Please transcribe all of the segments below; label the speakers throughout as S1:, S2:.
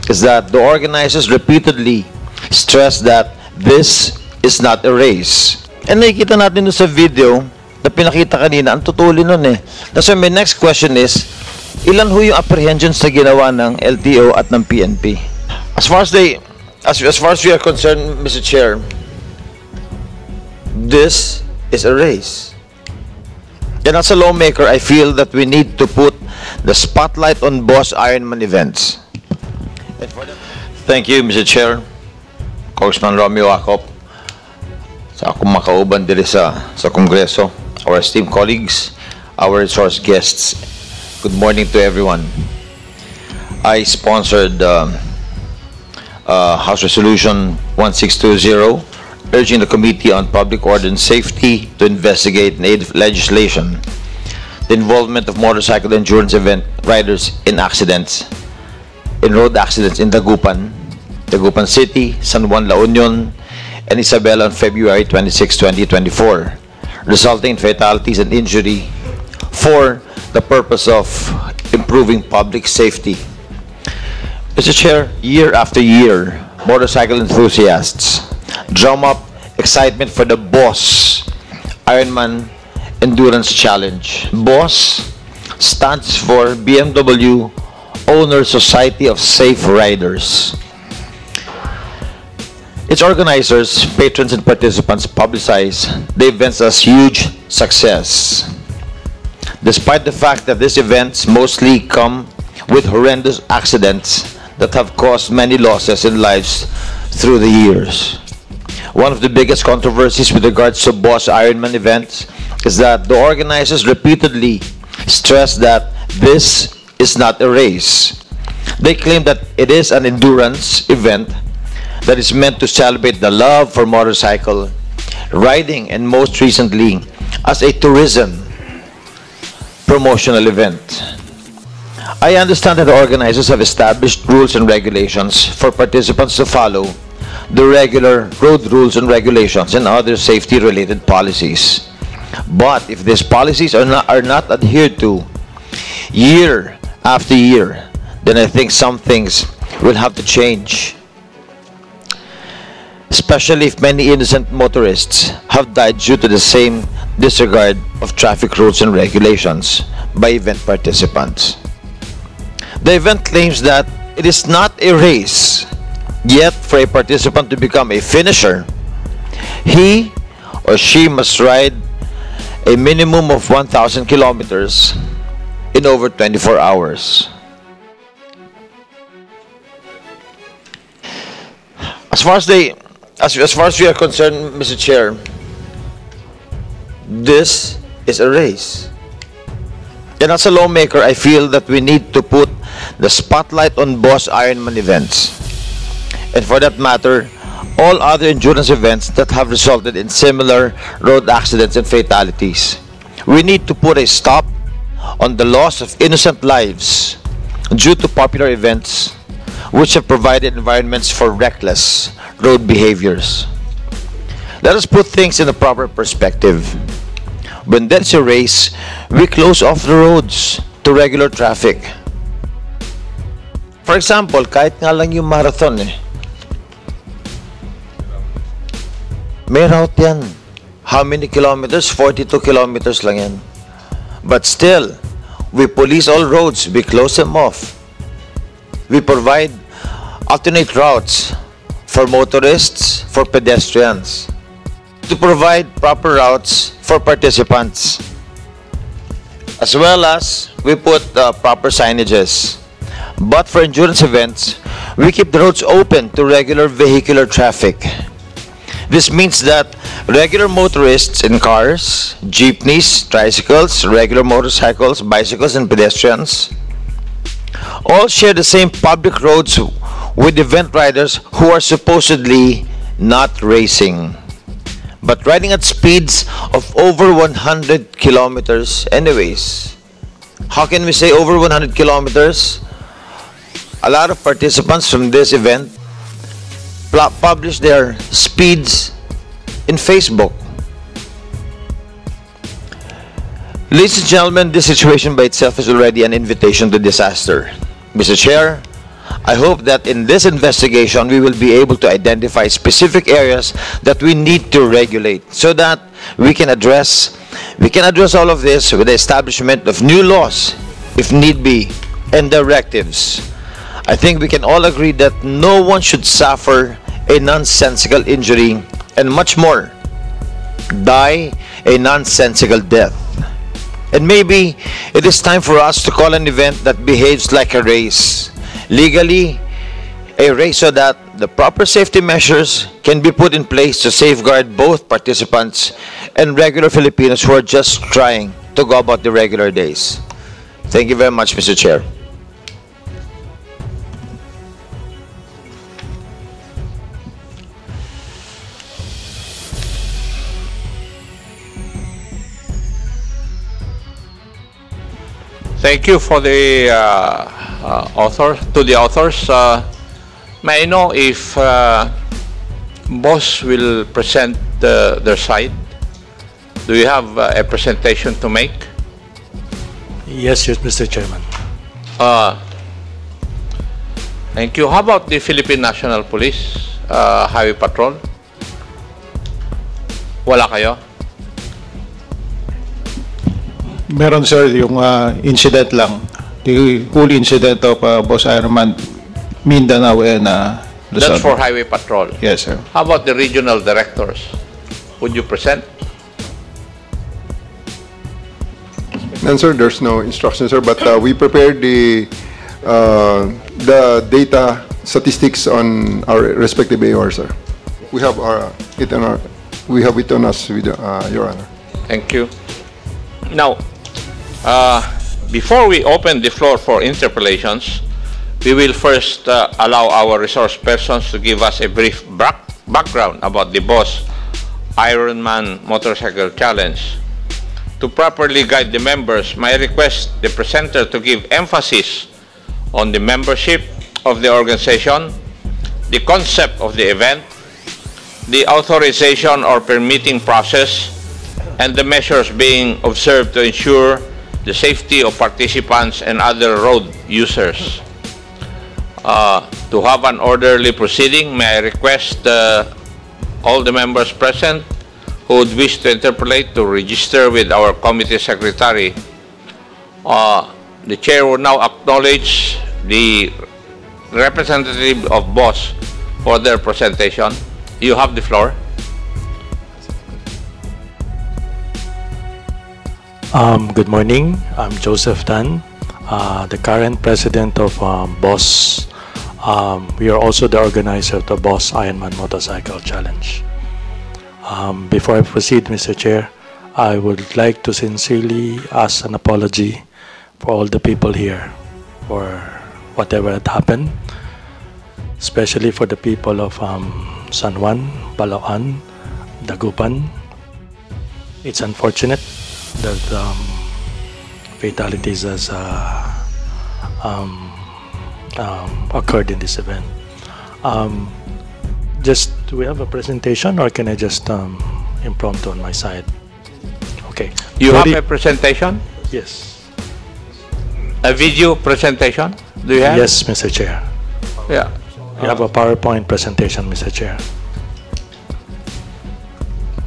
S1: is that the organizers repeatedly stress that this is not a race. And nakikita natin doon sa video na pinakita kanina, ang tutuli nun eh. So my next question is, ilan ho yung apprehensions na ginawa ng LTO at ng PNP? As far as we are concerned, Mr. Chair, this is a race. And as a lawmaker, I feel that we need to put the spotlight on Boss Ironman events. Thank you, Mr. Chair. Congressman Romeo Acop, sa akong makauban diri sa Kongreso, our esteemed colleagues, our resource guests, good morning to everyone. I sponsored House Resolution 1620, urging the Committee on Public Order and Safety to investigate and aid legislation the involvement of motorcycle endurance event riders in road accidents in Dagupan City, San Juan, La Union, and Isabela on February 26, 2024, resulting in fatalities and injury for the purpose of improving public safety. Mr. Chair, year after year, motorcycle enthusiasts drum up excitement for the BOSS Ironman Endurance Challenge. BOSS stands for BMW Owner Society of Safe Riders. Its organizers, patrons, and participants publicize the events as huge success, despite the fact that these events mostly come with horrendous accidents that have caused many losses in lives through the years. One of the biggest controversies with regards to BOSS Ironman events is that the organizers repeatedly stress that this is not a race. They claim that it is an endurance event that is meant to celebrate the love for motorcycle riding, and most recently as a tourism promotional event. I understand that the organizers have established rules and regulations for participants to follow, the regular road rules and regulations and other safety-related policies. But if these policies are not adhered to year after year, then I think some things will have to change, especially if many innocent motorists have died due to the same disregard of traffic rules and regulations by event participants. The event claims that it is not a race, yet for a participant to become a finisher, he or she must ride a minimum of 1,000 kilometers in over 24 hours. As far as we are concerned, Mr. Chair, this is a race. And as a lawmaker, I feel that we need to put the spotlight on BOSS Ironman events, and for that matter, all other endurance events that have resulted in similar road accidents and fatalities. We need to put a stop on the loss of innocent lives due to popular events which have provided environments for reckless road behaviors. Let us put things in a proper perspective. When there's a race, we close off the roads to regular traffic. For example, kahit nga lang yung marathon may route yan. How many kilometers? 42 kilometers lang yan. But still, we police all roads. We close them off. We provide alternate routes for motorists, for pedestrians, to provide proper routes for participants, as well as we put proper signages. But for endurance events, we keep the roads open to regular vehicular traffic. This means that regular motorists in cars, jeepneys, tricycles, regular motorcycles, bicycles, and pedestrians all share the same public roads with event riders who are supposedly not racing, but riding at speeds of over 100 kilometers anyways. How can we say over 100 kilometers? A lot of participants from this event publish their speeds in Facebook. Ladies and gentlemen, this situation by itself is already an invitation to disaster. Mr. Chair, I hope that in this investigation, we will be able to identify specific areas that we need to regulate so that we can address all of this with the establishment of new laws, if need be, and directives. I think we can all agree that no one should suffer a nonsensical injury and much more, die a nonsensical death. And maybe it is time for us to call an event that behaves like a race, legally a race, so that the proper safety measures can be put in place to safeguard both participants and regular Filipinos who are just trying to go about the regular days. Thank you very much, Mr. Chair.
S2: Thank you for the authors. May I know if boss will present their side? Do you have a presentation to make?
S3: Yes, Mr. Chairman.
S2: Thank you. How about the Philippine National Police Highway Patrol? Wala kayo?
S4: Meron, sir, yung incident lang. The whole incident of Boss Ironman, Mindanao and Luzon.
S2: That's for Highway Patrol.
S4: Yes, sir.
S2: How about the regional directors? Would you present?
S5: And sir, there's no instruction, sir, but we prepared the data statistics on our respective AOR, sir. We have it on us, with, Your Honor.
S2: Thank you. Now, before we open the floor for interpellations, we will first allow our resource persons to give us a brief background about the Boss Ironman Motorcycle Challenge. To properly guide the members, may I request the presenter to give emphasis on the membership of the organization, the concept of the event, the authorization or permitting process, and the measures being observed to ensure the safety of participants and other road users. To have an orderly proceeding, may I request all the members present who would wish to interpolate to register with our committee secretary. The chair will now acknowledge the representative of BOSS for their presentation. You have the floor.
S3: Good morning. I'm Joseph Tan, the current president of BOSS. We are also the organizer of the BOSS Ironman Motorcycle Challenge. Before I proceed, Mr. Chair, I would like to sincerely ask an apology for all the people here for whatever had happened, especially for the people of San Juan, Balacan, Dagupan. It's unfortunate that fatalities has occurred in this event. Do we have a presentation, or can I just impromptu on my side? Okay.
S2: You have a presentation?
S3: Yes.
S2: A video presentation? Do you have?
S3: Yes, Mr. Chair.
S2: Yeah.
S3: We have a PowerPoint presentation, Mr. Chair.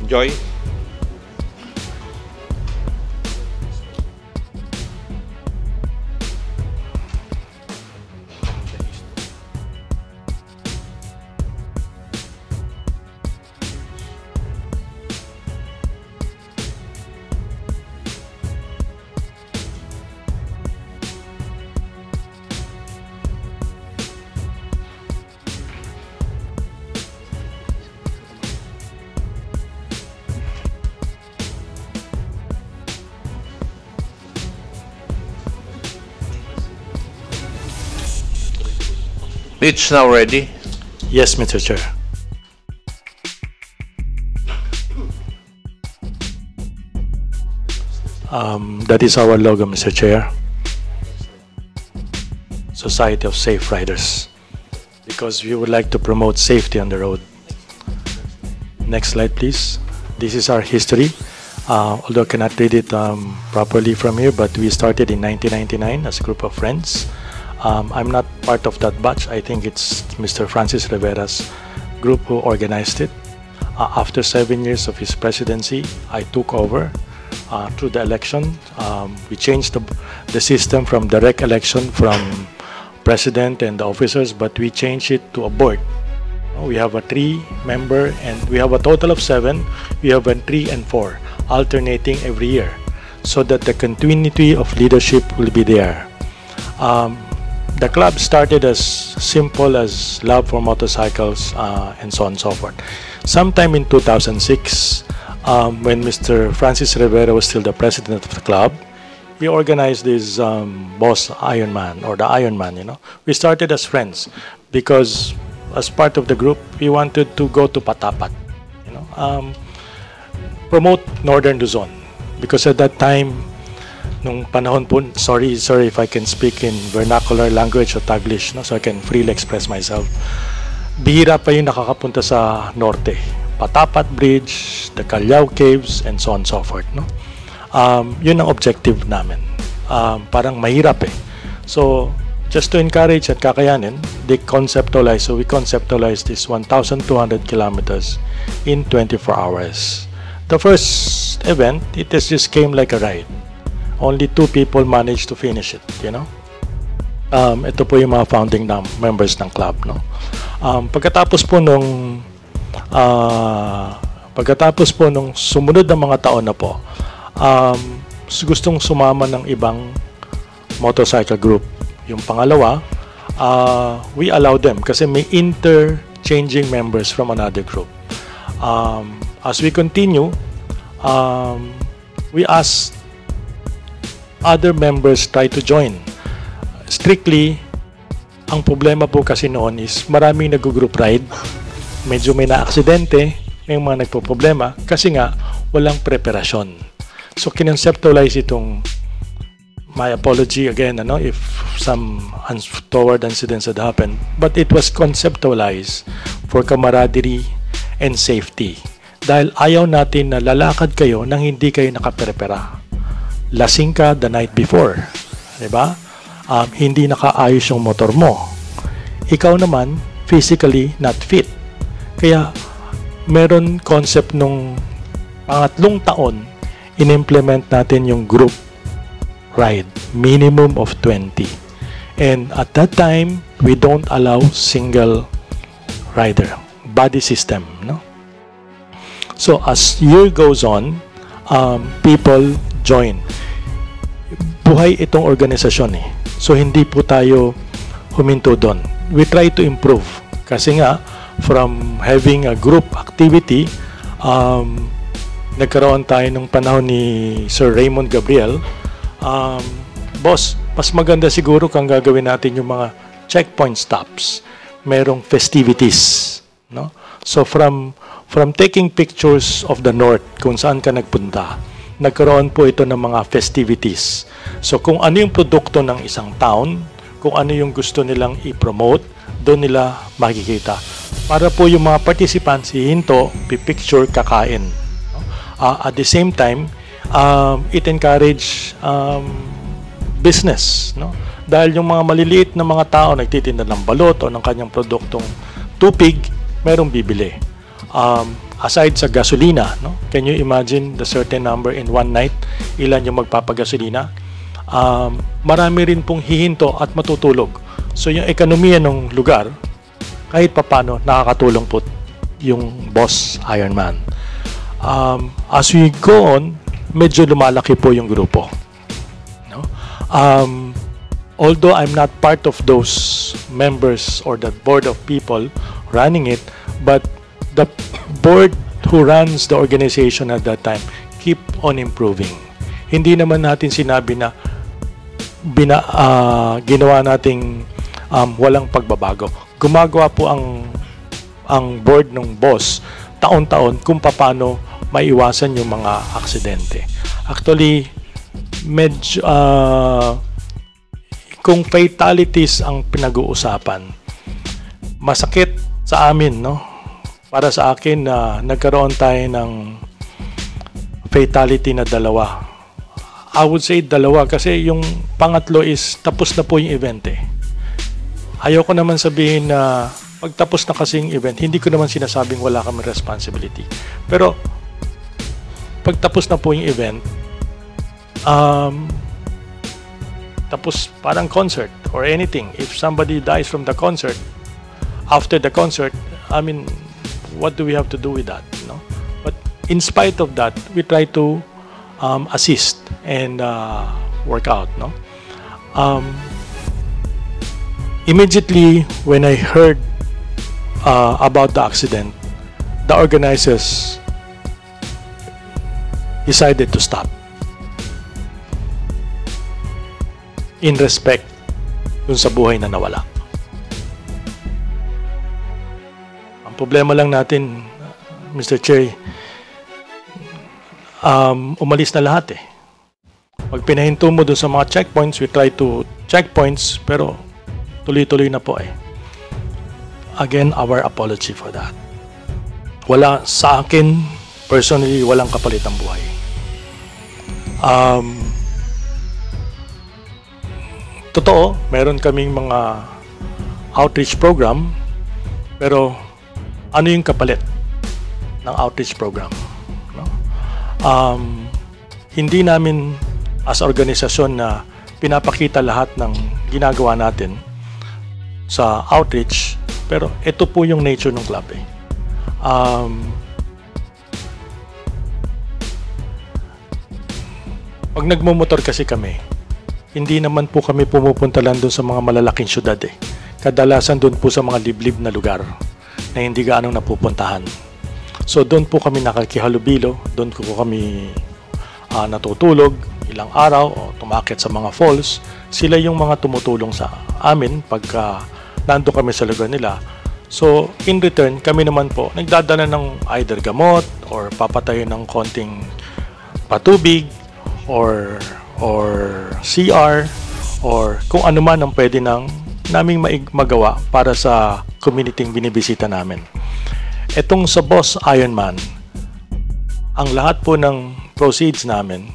S2: Joy? It's now ready.
S3: Yes, Mr. Chair. That is our logo, Mr. Chair. Society of Safe Riders. Because we would like to promote safety on the road. Next slide, please. This is our history. Although I cannot read it properly from here, but we started in 1999 as a group of friends. I'm not part of that batch. I think it's Mr. Francis Rivera's group who organized it. After 7 years of his presidency, I took over through the election. We changed the system from direct election from president and the officers, but we changed it to a board. We have a 3-member, and we have a total of 7. We have a 3 and 4 alternating every year, so that the continuity of leadership will be there. The club started as simple as love for motorcycles and so on and so forth. Sometime in 2006, when Mr. Francis Rivera was still the president of the club, he organized this Boss Ironman, or the Ironman, you know. We started as friends because as part of the group, we wanted to go to Patapat, you know, promote Northern Luzon. Because at that time, nung panahon po, sorry if I can speak in vernacular language or Taglish, no, so I can freely express myself. Bihira pa yung nakakapunta sa norte. Patapat Bridge, the Callao Caves, and so on and so forth, no? Yun ang objective namin. Parang mahirap eh. So, just to encourage at kakayanin, they conceptualize. So we conceptualized this 1,200 kilometers in 24 hours. The first event, it just came like a ride. Only 2 people managed to finish it, you know. Ito po yung mga founding members ng club, no. Pagkatapos po nung sumunod na mga taon na po, gustong sumama ng ibang motorcycle group. Yung pangalawa, we allow them kasi may interchanging members from another group. As we continue, we ask other members try to join. Strictly, ang problema po kasi noon is maraming nag-group ride, medyo may na-aksidente, may mga nagpo-problema kasi nga walang preparasyon. So, kinonceptualize itong, my apology again, if some untoward incidents had happened, but it was conceptualized for camaraderie and safety. Dahil ayaw natin na lalakad kayo nang hindi kayo nakaprepara. Lasing ka the night before, diba? Hindi nakaayos yung motor mo. Ikaw naman, physically not fit. Kaya, meron concept nung pangatlong taon, in-implement natin yung group ride, minimum of 20. And at that time, we don't allow single rider, body system, no? So as year goes on, people join. Buhay itong organisasyon eh. So hindi po tayo huminto doon. We try to improve. Kasi nga, from having a group activity, nagkaroon tayo nung panahon ni Sir Raymond Gabriel. Boss, mas maganda siguro kung gagawin natin yung mga checkpoint stops. Merong festivities, no? So from taking pictures of the north, kung saan ka nagpunta, nagkaroon po ito ng mga festivities. So kung ano yung produkto ng isang town, kung ano yung gusto nilang i-promote, doon nila makikita. Para po yung mga participants, hihinto, pipicture, kakain. At the same time, it encourage business, no? Dahil yung mga maliliit na mga tao nagtitinda ng balot o ng kanyang produktong tupig, merong bibili. Aside sa gasolina, no? Can you imagine the certain number in one night? Ilan yung magpapagasolina? Marami rin pong hihinto at matutulog. So yung ekonomiya ng lugar, kahit papano, nakakatulong po yung Boss Ironman. As we go on, medyo lumalaki po yung grupo. No? Although I'm not part of those members or the board of people running it, but the board who runs the organization at that time keep on improving. Hindi naman natin sinabi na ginawa nating walang pagbabago. Gumagawa po ang board ng boss taon-taon kung paano maiwasan yung mga aksidente. Actually, medyo kung fatalities ang pinag-uusapan, masakit sa amin, no? Para sa akin na nagkaroon tayo ng fatality na 2. I would say 2 kasi yung pangatlo is tapos na po yung event eh. ayoko naman sabihin na pagtapos na kasing event, hindi ko naman sinasabing wala kami responsibility. Pero pagtapos na po yung event, tapos parang concert or anything, if somebody dies from the concert, after the concert, I mean, what do we have to do with that? You know? But in spite of that, we try to assist and work out. No? Immediately when I heard about the accident, the organizers decided to stop in respect dun sa buhay na nawala. Ang problema lang natin, Mr. Chair, umalis na lahat eh. Pag pinahinto mo dun sa mga checkpoints, we try to checkpoints, pero tuloy-tuloy na po eh. Again, our apology for that. Wala sa akin, personally, walang kapalit ang buhay. Totoo, meron kaming mga outreach program, pero ano yung kapalit ng outreach program? No? Hindi namin as organisasyon na pinapakita lahat ng ginagawa natin sa outreach, pero ito po yung nature ng club eh. Pag nagmumotor kasi kami, hindi naman po kami pumupunta lang doon sa mga malalaking syudad eh. Kadalasan doon po sa mga liblib na lugar na hindi gaanong napupuntahan. So doon po kami nakikihalubilo, doon po kami natutulog ilang araw o tumakit sa mga falls. Sila yung mga tumutulong sa amin pagka nandun kami sa lugar nila. So in return, kami naman po nagdadala ng either gamot or papatayo ng konting patubig or CR or kung ano man ang pwede naming magawa para sa community binibisita namin. Etong sa Boss Ironman, ang lahat po ng proceeds namin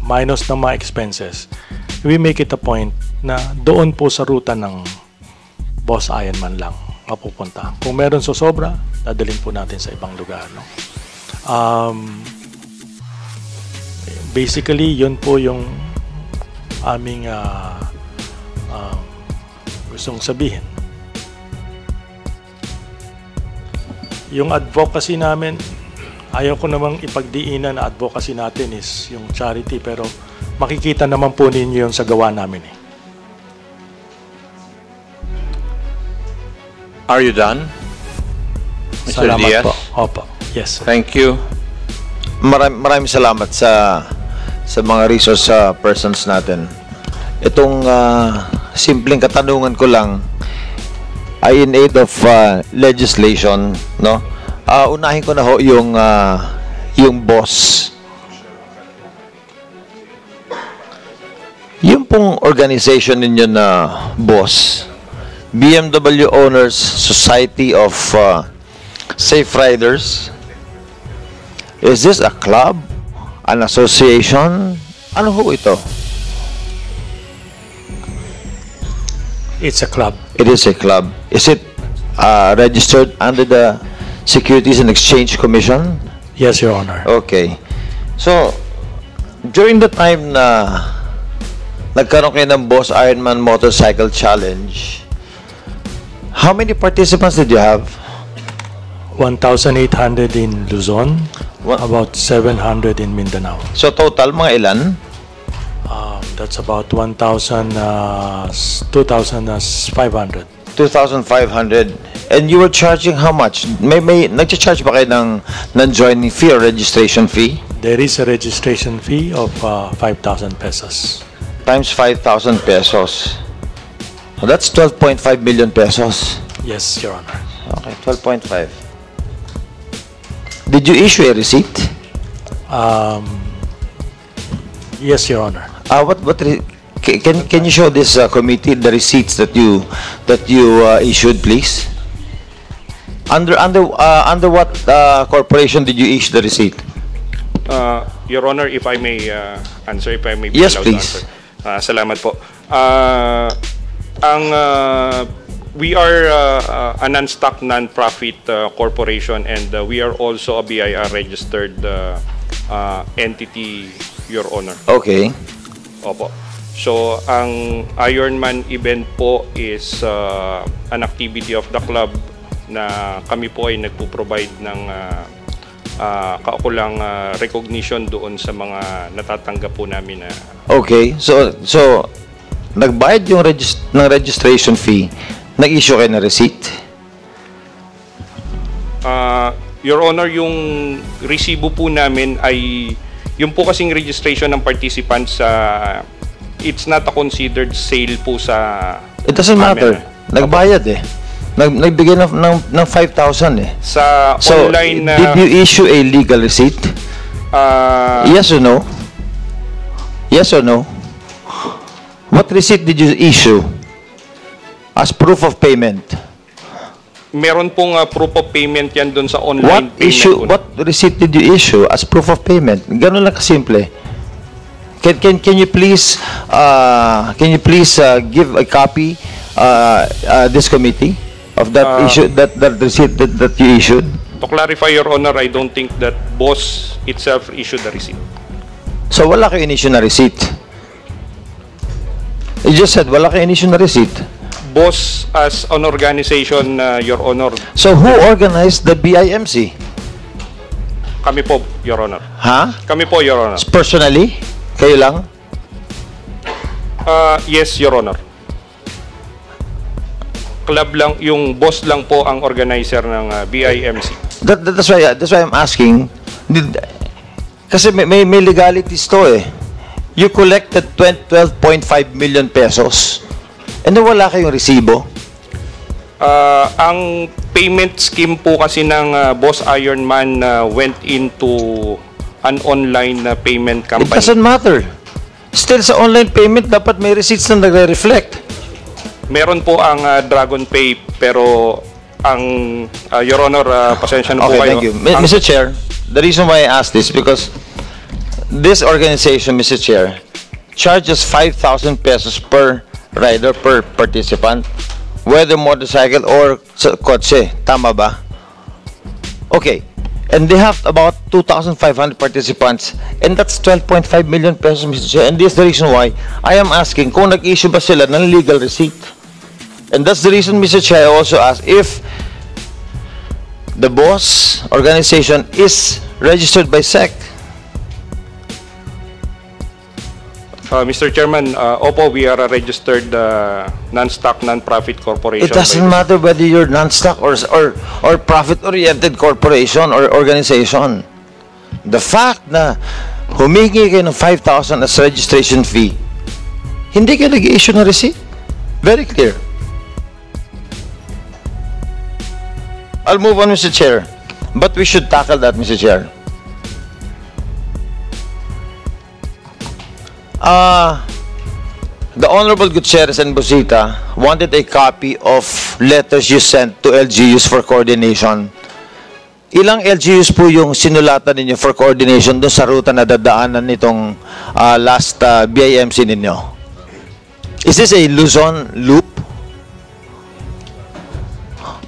S3: minus ng mga expenses, we make it a point na doon po sa ruta ng Boss Ironman lang mapupunta. Kung meron sobra, dadalhin po natin sa ibang lugar. No? Basically, yun po yung aming gustong sabihin. Yung advocacy namin, ayaw ko namang ipagdiinan na advocacy natin is yung charity, pero makikita naman po ninyo yun sa gawa namin eh.
S2: Are you done, Mr.
S3: Salamat
S2: Diaz?
S3: po. Opo. Yes, sir.
S2: Thank you.
S1: Maraming salamat sa mga resource persons natin. Itong simpleng katanungan ko lang ay in aid of legislation, no? Unahin ko na ho yung boss. Yung pong organization ninyo na boss, BMW Owners Society of Safe Riders, is this a club? An association? Ano ho ito?
S3: It's a club.
S1: It is a club. Is it registered under the Securities and Exchange Commission?
S3: Yes, Your Honor.
S1: Okay. So, during the time na nagkaroon kayo ng Boss Ironman Motorcycle Challenge, how many participants did you have?
S3: 1,800 in Luzon, about 700 in Mindanao.
S1: So, total, mga ilan?
S3: That's about 2,500.
S1: 2,500. And you were charging how much? May nag-charge ba kayo ng joining fee or registration fee?
S3: There is a registration fee of 5,000 pesos.
S1: Times 5,000 pesos. So that's 12.5 million pesos.
S3: Yes, Your Honor.
S1: Okay, 12.5. Did you issue a receipt?
S3: Yes, Your Honor.
S1: Can you show this committee the receipts that you issued, please? Under what corporation did you issue the receipt?
S6: Your Honor, if I may answer, if I may be
S1: Yes,
S6: allowed to
S1: please.
S6: answer. Salamat po. Ang We are a non-stock, non-profit corporation, and we are also a BIR registered entity, Your Honor.
S1: Okay.
S6: Opo. So, ang Ironman event po is an activity of the club na kami po ay nagpo-provide ng kaukulang recognition doon sa mga natatanggap po namin na
S1: Okay. So nagbayad yung ng registration fee, nag-issue kayo na receipt?
S6: Your Honor, yung resibo po namin ay yung po kasing registration ng participants it's not a considered sale po sa
S1: It doesn't matter. Nagbayad eh. Nagbigay ng 5,000 eh.
S6: Sa
S1: So,
S6: online
S1: did you issue a legal receipt? Yes or no? Yes or no? What receipt did you issue as proof of payment?
S6: meron pong proof of payment yan doon sa online payment po.
S1: What receipt did you issue as proof of payment? Ganun lang kasimple. Can you please give a copy this committee of that issue, that receipt that you issued?
S6: To clarify, Your Honor, I don't think that BOSS itself issued the receipt.
S1: So wala kayo in-issue na receipt? You just said wala kayo in-issue na receipt.
S6: BOSS as an organization, Your Honor.
S1: So who organized the BIMC?
S6: Kami po, Your Honor.
S1: Ha?
S6: Kami po, Your Honor.
S1: Personally? Kayo lang?
S6: Yes, Your Honor. Club lang, yung boss lang po ang organizer ng BIMC.
S1: That's why I'm asking. Kasi may legalities to eh. You collected 12.5 million pesos. And then wala kayong resibo?
S6: Ang payment scheme po kasi ng Boss Ironman went into an online payment
S1: It
S6: company.
S1: doesn't matter. Still sa online payment, dapat may receipts na nagre-reflect.
S6: Meron po ang Dragon Pay, pero ang Your Honor, pasensya na po
S1: Okay,
S6: kayo.
S1: thank you. Mr. Chair, the reason why I ask this because this organization, Mr. Chair, charges 5,000 pesos per rider, per participant, whether motorcycle or kotse. Tama ba? Okay. And they have about 2,500 participants, and that's 12.5 million pesos, Mr. Chair. And this is the reason why I am asking kung nag-issue ba sila ng legal receipt. And that's the reason, Mr. Chair, I also ask if the BOSS organization is registered by SEC.
S6: Mr. Chairman, opo, we are a registered non-stock, non-profit corporation.
S1: It doesn't matter whether you're non-stock or profit-oriented corporation or organization. The fact na humingi kayo ng 5,000 as registration fee, hindi kayo nag-issue ng receipt. Very clear. I'll move on, Mr. Chair. But we should tackle that, Mr. Chair. The Honorable Gutierrez and Busita wanted a copy of letters you sent to LGUs for coordination. Ilang LGUs po yung sinulatan ninyo for coordination doon sa ruta na dadaanan nitong last BIMC ninyo? Is this a Luzon loop?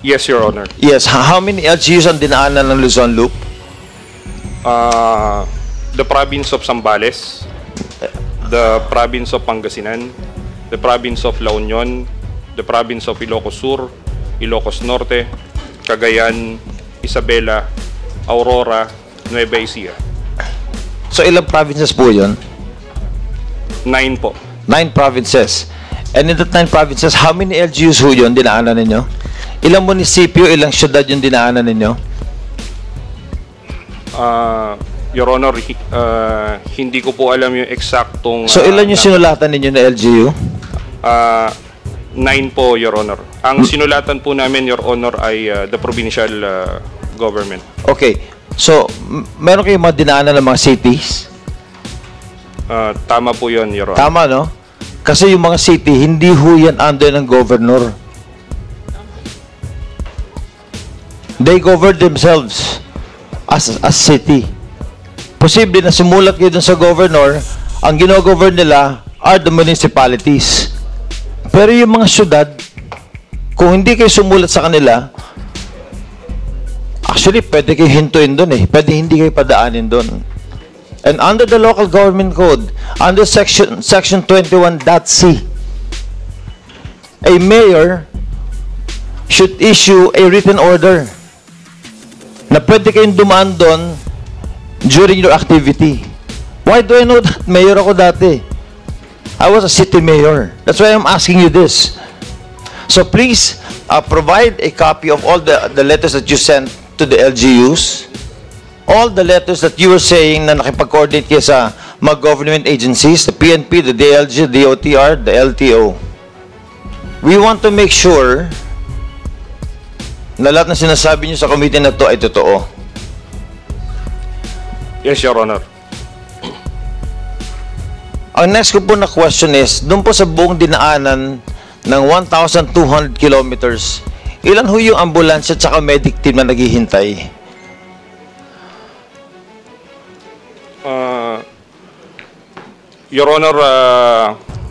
S6: Yes, Your Honor.
S1: Yes. How many LGUs ang dinaanan ng Luzon loop?
S6: The province of Zambales, the province of Pangasinan, the province of La Union, the province of Ilocos Sur, Ilocos Norte, Cagayan, Isabela, Aurora, Nueva Ecija.
S1: So ilang provinces po yun?
S6: 9 po.
S1: 9 provinces. And in that 9 provinces, how many LGUs ho yun dinaanan ninyo? Ilang munisipyo, ilang syudad yung dinaanan ninyo?
S6: Your Honor, hindi ko po alam yung eksaktong...
S1: So ilan yung sinulatan ninyo na LGU?
S6: 9 po, Your Honor. Ang sinulatan po namin, Your Honor, ay the provincial government.
S1: Okay. So, meron kayong mga dinaanan ng mga cities?
S6: Tama po yun, Your Honor.
S1: Tama, no? Kasi yung mga city, hindi ho yan under ng governor. They govern themselves as city. Posible na sumulat kayo dun sa governor, ang gino-govern nila are the municipalities. Pero yung mga syudad, Kung hindi kayo sumulat sa kanila, actually, pwede kayo hintuin doon eh. Pwede hindi kayo padaanin doon. And under the local government code, under section 21.c, a mayor should issue a written order na pwede kayong dumaan doon during your activity. Why do I know that? Mayor ako dati. I was a city mayor. That's why I'm asking you this. So please, provide a copy of all the letters that you sent to the LGUs, all the letters that you were saying na nakipag-coordinate kayo sa mga government agencies, the PNP, the DLG, the DOTR, the LTO. We want to make sure na lahat na sinasabi niyo sa committee na to ay totoo.
S6: Yes, Your Honor.
S1: Ang next ko po na question is, doon po sa buong dinaanan ng 1,200 kilometers, ilan ho yung ambulansya at saka medic team na naghihintay?
S6: Your Honor,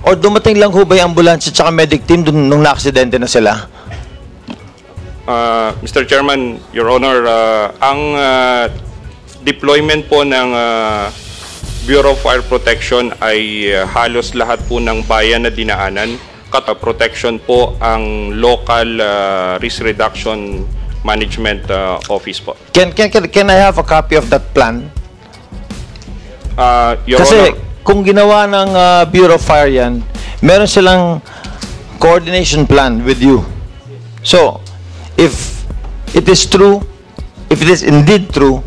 S1: O dumating lang ho ba yung ambulansya at saka medic team dun, nung na-aksidente na sila?
S6: Mr. Chairman, Your Honor, ang deployment po ng Bureau of Fire Protection ay halos lahat po ng bayan na dinaanan. Protection po ang local risk reduction management office po.
S1: Can I have a copy of that plan?
S6: Your
S1: Kasi
S6: Honor,
S1: kung ginawa ng Bureau of Fire yan, meron silang coordination plan with you. So, if it is true, if it is indeed true,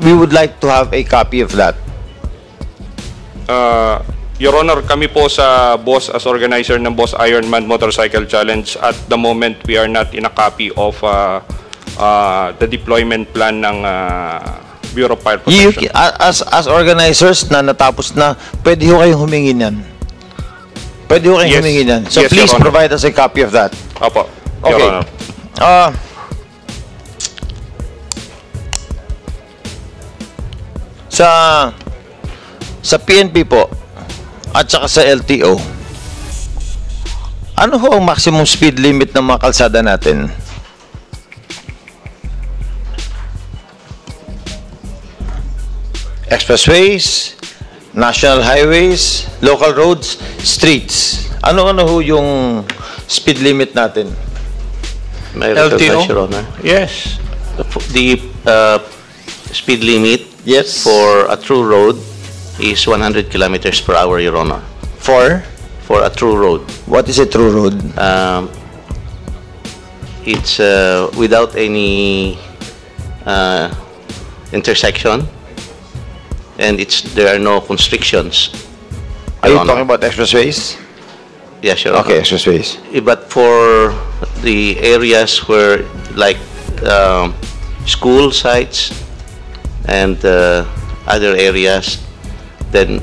S1: we would like to have a copy of that.
S6: Your Honor, kami po sa BOSS as organizer ng BOSS Ironman Motorcycle Challenge, at the moment we are not in a copy of the deployment plan ng Bureau of Fire Protection.
S1: As organizers na natapos na, pwede ho kayong humingi niyan. Pwede ho kayong
S6: Yes.
S1: humingi niyan. So
S6: Yes,
S1: please
S6: Your Honor.
S1: provide us a copy of that.
S6: Opo, Your
S1: Okay.
S6: Honor.
S1: Sa PNP po at saka sa LTO, ano ho ang maximum speed limit ng mga kalsada natin? Expressways, national highways, local roads, streets. Ano-ano ho yung speed limit natin?
S7: May
S1: LTO?
S7: recognize, Your Honor.
S2: Yes.
S7: The speed limit
S1: Yes.
S7: for a true road is 100 kilometers per hour, Your Honor.
S1: For
S7: For a true road.
S1: what is a true road?
S7: It's without any intersection, and there are no constrictions.
S1: Are you
S7: Your Honor.
S1: talking about expressways?
S7: Yes, Your Honor.
S1: Okay, expressways.
S7: But for the areas where, like, school sites and other areas, then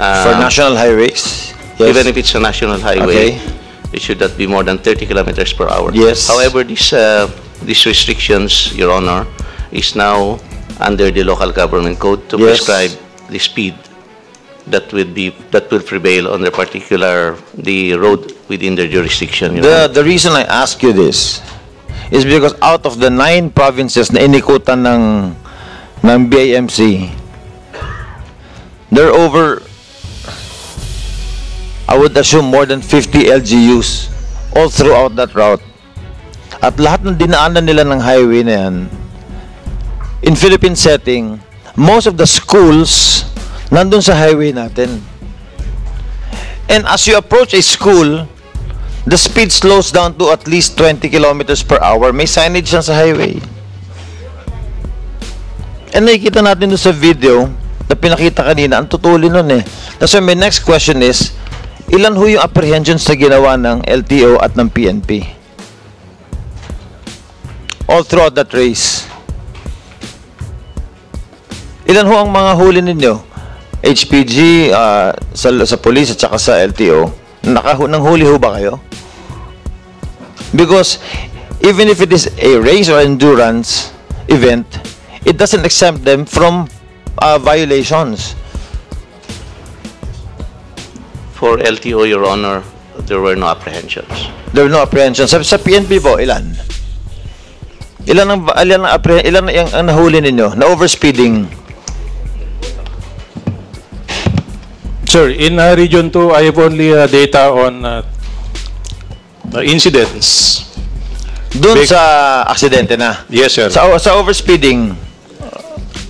S1: For national highways? Yes.
S7: even if it's a national highway,
S1: Okay.
S7: it should not be more than 30 kilometers per hour.
S1: Yes.
S7: However, these restrictions, Your Honor, is now under the local government code to
S1: Yes.
S7: prescribe the speed that will prevail on the road within their jurisdiction. Your Honor.
S1: The reason I ask you this is because out of the 9 provinces na inikutan ng BIMC, there are over, I would assume, more than 50 LGUs all throughout that route. At lahat ng dinaanan nila ng highway na yan, in Philippine setting, most of the schools nandun sa highway natin. And as you approach a school, the speed slows down to at least 20 kilometers per hour. May signage yan sa highway. And nakikita natin doon sa video na pinakita kanina, ang tutuli nun eh. That's why my next question is, ilan ho yung apprehensions na ginawa ng LTO at ng PNP? All throughout that race. Ilan ho ang mga huli ninyo? HPG, sa police at saka sa LTO. Nang huli ho ba kayo? Because even if it is a race or endurance event, it doesn't exempt them from violations.
S7: For LTO, Your Honor, there were no apprehensions.
S1: There were no apprehensions. Sa PNP po, ilan? Ilan ang nahuli ninyo na overspeeding?
S8: Sir, in Region 2, I have only data on the incidents.
S1: Doon sa aksidente na?
S8: Yes, sir.
S1: Sa overspeeding?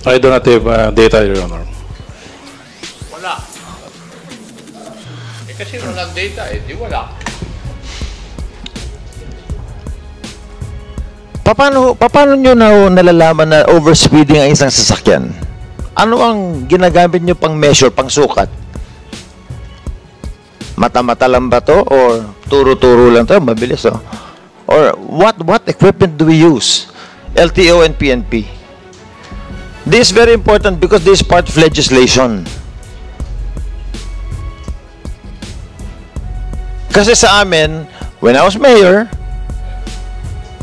S8: I do not have data, Your Honor.
S2: Wala. Kasi walang data di wala.
S1: Paano nyo nalalaman na overspeeding ang isang sasakyan? Ano ang ginagamit nyo pang measure, pang sukat? Mata-mata lang ba to? Or turo-turo lang to? Mabilis, oh. Or what equipment do we use? LTO and PNP. This is very important because this is part of legislation. Kasi sa amin, when I was mayor,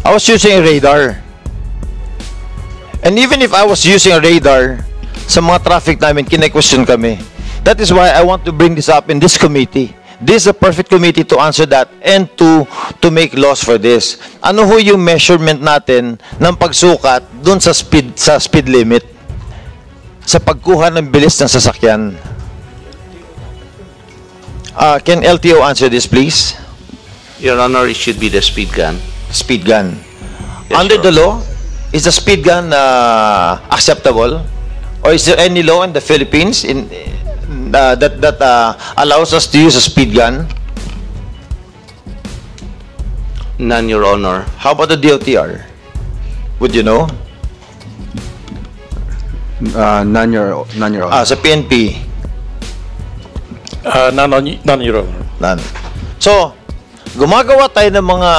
S1: I was using a radar. And even if I was using a radar, sa mga traffic namin, kine-question kami. That is why I want to bring this up in this committee. This is a perfect committee to answer that and to make laws for this. Ano ho yung measurement natin ng pagsukat dun sa speed limit? Sa pagkuha ng bilis ng sasakyan. Can LTO answer this, please?
S7: Your Honor, it should be the speed gun.
S1: Speed gun.
S7: Yes,
S1: Under
S7: Your
S1: the law, is the speed gun acceptable? Or is there any law in the Philippines that allows us to use a speed gun?
S7: None, Your Honor.
S1: How about the DOTR? Would you know?
S5: None, Your Honor.
S1: Sa PNP?
S8: None, Your Honor.
S1: None. So, gumagawa tayo ng mga,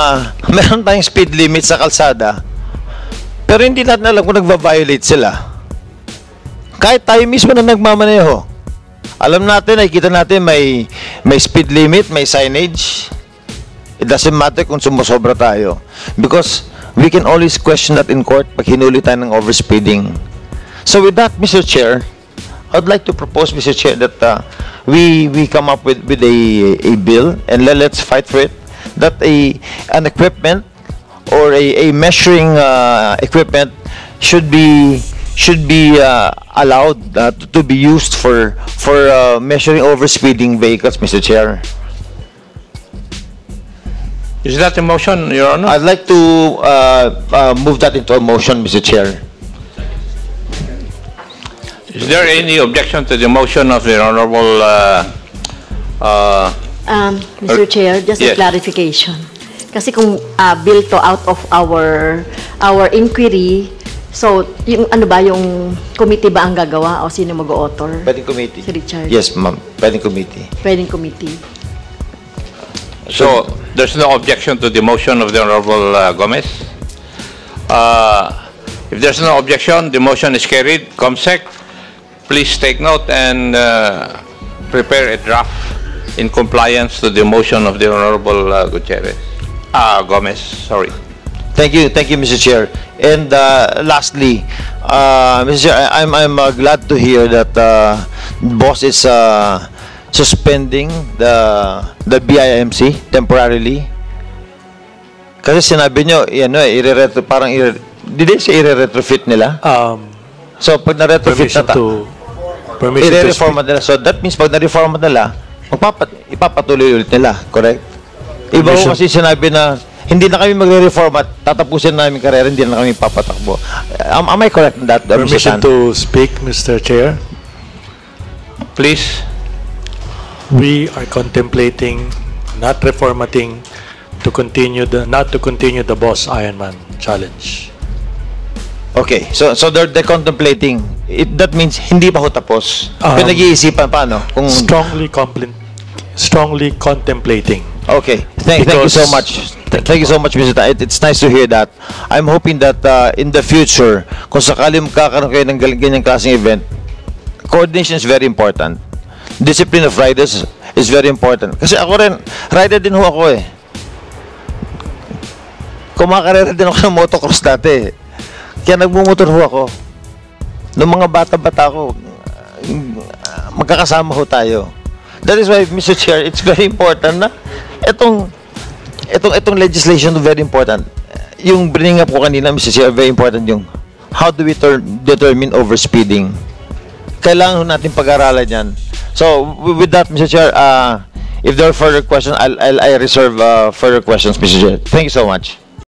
S1: meron tayong speed limit sa kalsada, pero hindi natin alam kung nagva-violate sila. Kahit tayo mismo na nagmamaneho, alam natin, nakikita natin may speed limit, may signage. It doesn't matter kung sumusobra tayo. Because we can always question that in court pag hinuli tayo ng overspeeding. So with that, Mr. Chair, I would like to propose, Mr. Chair, that we come up with a bill and let's fight for it, that an equipment or a measuring equipment should be allowed to be used for measuring overspeeding vehicles, Mr. Chair.
S2: Is that a motion, Your Honor?
S1: I'd like to move that into a motion, Mr. Chair.
S2: Is there any objection to the motion of the Honorable
S9: Mr. Chair, just a
S2: yes.
S9: clarification. Kasi kung bill to out of our inquiry, so yung ano ba, yung committee ba ang gagawa o sino mag-author?
S1: Pwedeng committee.
S9: Si Richard.
S1: Yes, ma'am. Pwedeng committee.
S9: Pwedeng committee.
S2: So, there's no objection to the motion of the Honorable Gomez? If there's no objection, the motion is carried. COMSEC, please take note and prepare a draft in compliance to the motion of the Honorable Gomez, sorry.
S1: Thank you, Mr. Chair. And lastly, Mr. Chair, I'm glad to hear that boss is suspending the BIMC temporarily. Kasi sinabi nyo, did say i-retrofit nila? So pag na-retrofit
S3: Permission to
S1: i-reformat nila. So that means pag na-reformat nila, ipapatuloy ulit nila, correct? Iba ko kasi sinabi na hindi na kami magre-reformat, tatapusin namin karera, hindi na kami papatakbo. Am I correct in that?
S3: Permission to speak, Mr. Chair.
S2: Please.
S3: We are contemplating not reformatting not to continue the Boss Ironman challenge.
S1: Okay, so they're contemplating. That means hindi pa ho tapos. Pinag-iisipan paano? Kung
S3: Strongly contemplating.
S1: okay, thank you so much. Thank you so much, Mr. Ta. It's nice to hear that. I'm hoping that in the future, kung sakali magkakaroon kayo ng ganyang klaseng event, coordination is very important. Discipline of riders is very important. Kasi ako rin, rider din ho ako eh. Kumakarera din ako ng motocross dati. Kaya nagmumotor ho ako. Noong mga bata-bata ako, magkakasama ho tayo. That is why, Mr. Chair, it's very important na itong itong legislation very important. Yung bringing up ko kanina, Mr. Chair, very important yung how do we determine overspeeding. Kailangan natin pag-aralan yan. So, with that, Mr. Chair, if there are further questions, I reserve further questions, Mr. Chair. Thank you so much.